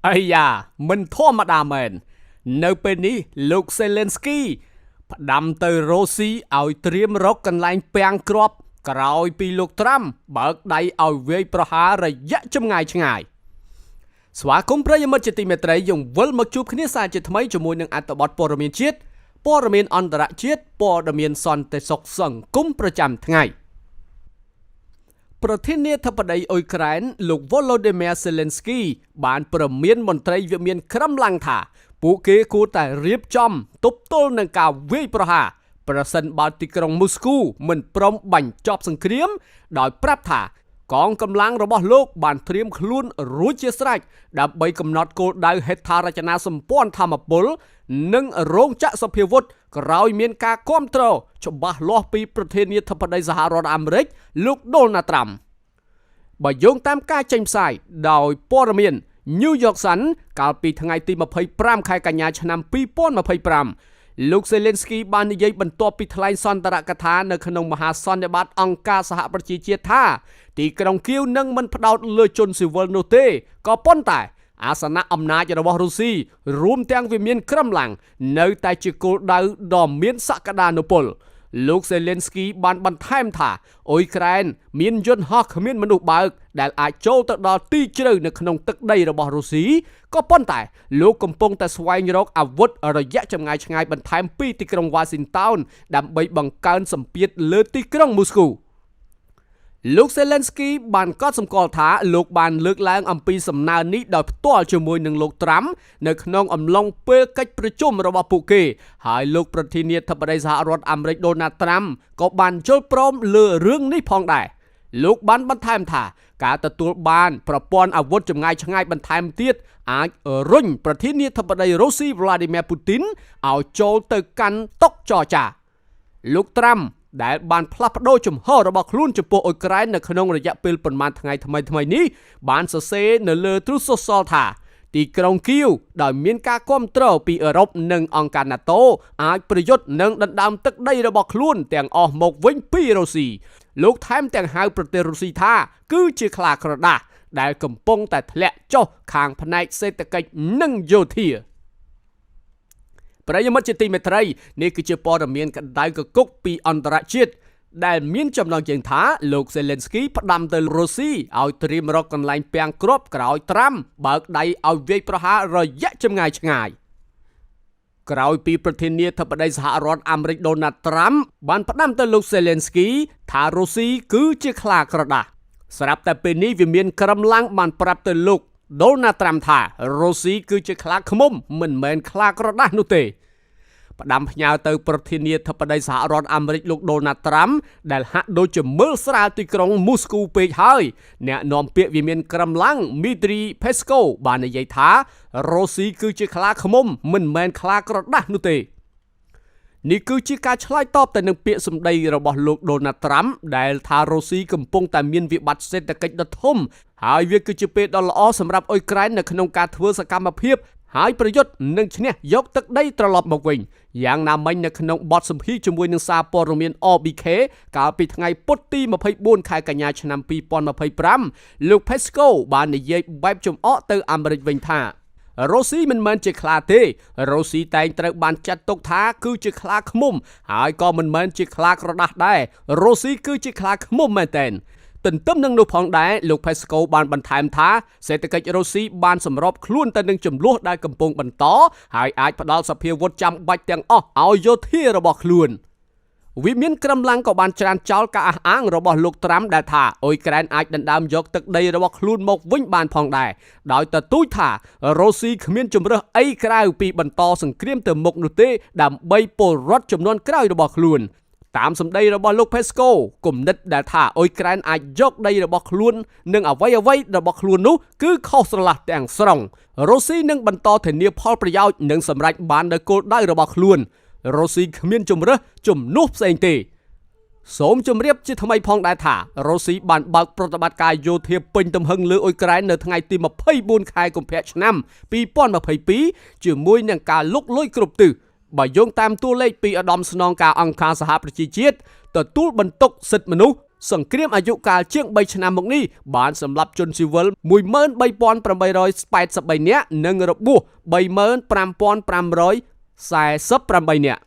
អាយ៉ាមិនធម្មតាមែននៅពេលនេះលោក Zelensky ផ្ដាំទៅរុស្ស៊ីឲ្យត្រៀមរកកន្លែងពាំងគ្រាប់ក្រោយពីលោកត្រាំបើកដៃឲ្យវាយប្រហាររយៈចម្ងាយឆ្ងាយស្វាគមន៍ប្រិយមិត្តជាទីមេត្រីយើងវិលមកជួបគ្នាសាជាថ្មីជាមួយនឹងអត្ថបទព័ត៌មានជាតិព័ត៌មានអន្តរជាតិព័ត៌មានសន្តិសុខសង្គមប្រចាំថ្ងៃប្រធានាធិបតីអ៊ុយក្រែនលោក Volodymyr Zelensky បានព្រមានមន្ត្រីវិមានក្រឹមឡើងថាពួកគេគួរតែរៀបចំទប់ទល់នឹងការវាយប្រហារប្រសិនបើទីក្រុងមូស្គូមិនព្រមបញ្ចប់សង្គ្រាមដោយប្រាប់ថាកងកម្លាំងរបស់លោកបានត្រៀមខ្លួនរួចជាស្រេចដើម្បីកំណត់គោលដៅហេដ្ឋារចនាសម្ព័ន្ធធម្មពលនិងរោងចក្រសភាវុធក្រោយមានការគាំទ្រច្បាស់លាស់ពីប្រធានាធិបតីសហរដ្ឋអាមេរិកលោក Donald Trump បើយោងតាមការចេញផ្សាយដោយព័ត៌មាន New York Sun កាលពីថ្ងៃទី25ខែកញ្ញាឆ្នាំ2025លោក Zelensky បាននិយាយបន្ទាប់ពីថ្លែងសន្ទរកថានៅក្នុងមហាសន្និបាតអង្គការសហប្រជាជាតិថាទីក្រុងគៀវនឹងមិនផ្ដោតលើជនស៊ីវិលនោះទេក៏ប៉ុន្តែអាសនៈអំណាចរបស់រុស្ស៊ីរួមទាំងវិមានក្រឹមឡើងនៅតែជាគោលដៅដ៏មានសក្តានុពលលោក Zelensky បានបន្ថែមថាអ៊ុយក្រែនមានយន្តហោះគ្មានមនុស្សបើកដែលអាចចូលទៅដល់ទីជ្រៅនៅក្នុងទឹកដីរបស់រុស្ស៊ីក៏ប៉ុន្តែលោកកំពុងតែស្វែងរកអាវុធរយៈចម្ងាយឆ្ងាយបន្ថែមពីទីក្រុង Washington ដើម្បីបង្កើនសម្ពាធលើទីក្រុង Moscow លោក Zelensky បានកត់សម្គាល់ថាលោកបានលើកឡើងអំពីសំណើនេះដោយផ្ទាល់ជាមួយនឹងលោកត្រាំនៅក្នុងអំឡុងពេលកិច្ចប្រជុំរបស់ពួកគេហើយលោកប្រធានាធិបតីសហរដ្ឋអាមេរិក Donald Trump ក៏បានយល់ព្រមលើរឿងនេះផងដែរលោកបានបន្ថែមថាការទទួលបានប្រព័ន្ធអាវុធចម្ងាយឆ្ងាយបន្ថែមទៀតអាចរុញប្រធានាធិបតីរុស្ស៊ី Vladimir Putin ឲ្យចូលទៅកាន់តុចរចាលោកត្រាំដែលបានផ្លាស់ប្ដូរជំហររបស់ខ្លួនចំពោះអ៊ុយក្រែននៅក្នុងរយៈពេលប្រមាណថ្ងៃថ្មីនេះបានសរសេរនៅលើ Truth Social ថាទីក្រុងគៀវដោយមានការគាំទ្រពីអឺរ៉ុបនិងអង្គការ NATO អាចប្រយុទ្ធនឹងដណ្ដើមទឹកដីរបស់ខ្លួនទាំងអស់មកវិញពីរុស្ស៊ីលោកថែមទាំងហៅប្រទេសរុស្ស៊ីថាគឺជាខ្លាក្រដាស់ដែលកំពុងតែធ្លាក់ចុះខាងផ្នែកសេដ្ឋកិច្ចនិងយោធាប្រិយមិត្តជាទីមេត្រីនេះគឺជាព័ត៌មានកដៅកគុកពីអន្តរជាតិដែលមានចំណងជើងថាលោក Zelensky ផ្ដាំទៅរុស្ស៊ីឲ្យត្រៀមរកកន្លែងពាំងគ្រាប់ក្រោយត្រាំបើកដៃឲ្យវាយប្រហាររយៈចម្ងាយឆ្ងាយក្រោយពីប្រធានាធិបតីសហរដ្ឋអាមេរិក Donald Trump បានផ្ដាំទៅលោក Zelensky ថារុស្ស៊ីគឺជាខ្លាក្រដាស់ស្រាប់តែពេលនេះវាមានក្រឹមឡើងបានប្រាប់ទៅលោកDonald Trump ថារុស្ស៊ីគឺជាខ្លាឃ្មុំមិនមែនខ្លាក្រដាស់នោះទេផ្ដាំផ្ញើទៅប្រធានាធិបតីសហរដ្ឋអាមេរិកលោក Donald Trump ដែលហាក់ដូចជាមើលស្រាលទីក្រុងមូស្គូពេកហើយអ្នកនាំពាក្យវិមានក្រឹមឡើង Dmitry Peskov បាននិយាយថារុស្ស៊ីគឺជាខ្លាឃ្មុំមិនមែនខ្លាក្រដាស់នោះទេនេះគឺជាការឆ្លើយតបទៅនឹងពាក្យសម្ដីរបស់លោក Donald Trump ដែលថារុស្ស៊ីកំពុងតែមានវិបត្តិសេដ្ឋកិច្ចដ៏ធំហើយវាគឺជាពេលដ៏ល្អសម្រាប់អ៊ុយក្រែននៅក្នុងការធ្វើសកម្មភាពហើយប្រយុទ្ធនឹងឈ្នះយកទឹកដីត្រឡប់មកវិញយ៉ាងណាមិញនៅក្នុងបទសម្ភាសន៍ជាមួយនឹងសារព័ត៌មាន RBK កាលពីថ្ងៃពុធទី24ខែកញ្ញាឆ្នាំ2025លោក Peskov បាននិយាយបែបចំអកទៅអាមេរិកវិញថារុស្ស៊ីមិនមែនជាខ្លាទេរុស្ស៊ីតែងត្រូវបានចាត់ទុកថាគឺជាខ្លាឃ្មុំហើយក៏មិនមែនជាខ្លាក្រដាស់ដែររុស្ស៊ីគឺជាខ្លាឃ្មុំមែនទែនទន្ទឹមនឹងនោះផងដែរលោក Peskov បានបន្ថែមថាសេដ្ឋកិច្ចរុស្ស៊ីបានសម្របខ្លួនទៅនឹងចំនួនដែលកំពុងបន្តហើយអាចផ្ដល់សភាវុធចាំបាច់ទាំងអស់ឲ្យយោធារបស់ខ្លួនវិមានក្រឹមឡើងក៏បានច្រានចោលការអះអាងរបស់លោកត្រាំដែលថាអ៊ុយក្រែនអាចដណ្ដើមយកទឹកដីរបស់ខ្លួនមកវិញបានផងដែរដោយទទូចថារុស្ស៊ីគ្មានជំរើសអីក្រៅពីបន្តសង្គ្រាមទៅមុខនោះទេដើម្បីពលរដ្ឋចំនួនក្រោយរបស់ខ្លួនតាមសម្ដីរបស់លោក Peskov គំនិតដែលថាអ៊ុយក្រែនអាចយកដីរបស់ខ្លួននិងអ្វីៗរបស់ខ្លួននោះគឺខុសស្រឡះទាំងស្រុងរុស្ស៊ីនឹងបន្តធានាផលប្រយោជន៍និងសម្រេចបាននូវគោលដៅរបស់ខ្លួនរុស្ស៊ីគ្មានជំរើសជំនួសផ្សេងទេសូមជម្រាបជាថ្មីផងដែរថារុស្ស៊ីបានបើកប្រតិបត្តិការយោធាពេញទំហឹងលើអ៊ុយក្រែននៅថ្ងៃទី24ខែកុម្ភៈឆ្នាំ2022ជាមួយនឹងការលុកលុយគ្រប់ទិសបើយោងតាមតួលេខពីឧត្តមស្នងការអង្គការសហប្រជាជាតិទទួលបន្ទុកសិទ្ធិមនុស្ស សង្គ្រាមអាយុកាលជាង3ឆ្នាំមកនេះបានសម្លាប់ជនស៊ីវិល 13883 នាក់និងរបួស 35548 នាក់